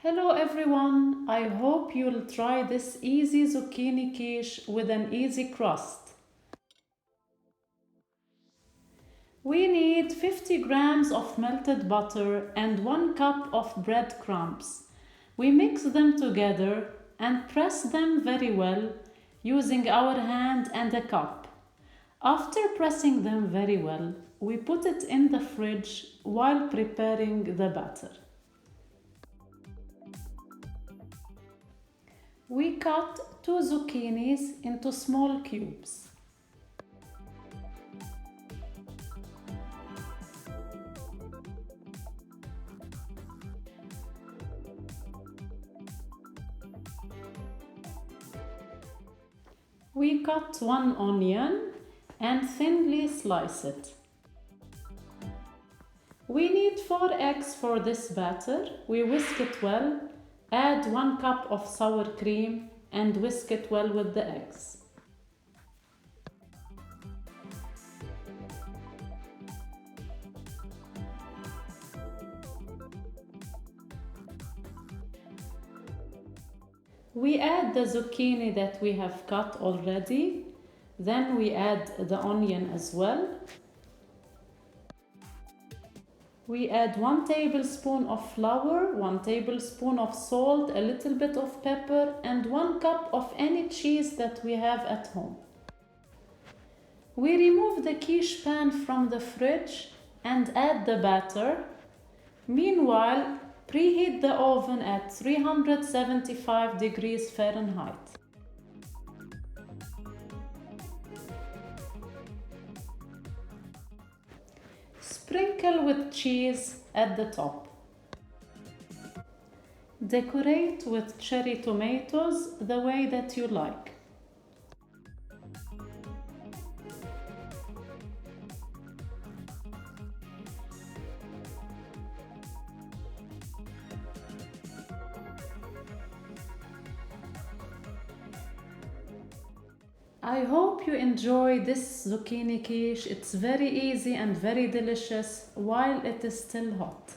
Hello everyone, I hope you'll try this easy zucchini quiche with an easy crust. We need 50 grams of melted butter and 1 cup of breadcrumbs. We mix them together and press them very well using our hand and a cup. After pressing them very well, we put it in the fridge while preparing the batter. We cut 2 zucchinis into small cubes. We cut 1 onion and thinly slice it. We need 4 eggs for this batter. We whisk it well. Add 1 cup of sour cream and whisk it well with the eggs. We add the zucchini that we have cut already. Then we add the onion as well. We add 1 tablespoon of flour, 1 tablespoon of salt, a little bit of pepper, and 1 cup of any cheese that we have at home. We remove the quiche pan from the fridge and add the batter. Meanwhile, preheat the oven at 375 degrees Fahrenheit. Sprinkle with cheese at the top. Decorate with cherry tomatoes the way that you like. I hope you enjoy this zucchini quiche. It's very easy and very delicious while it is still hot.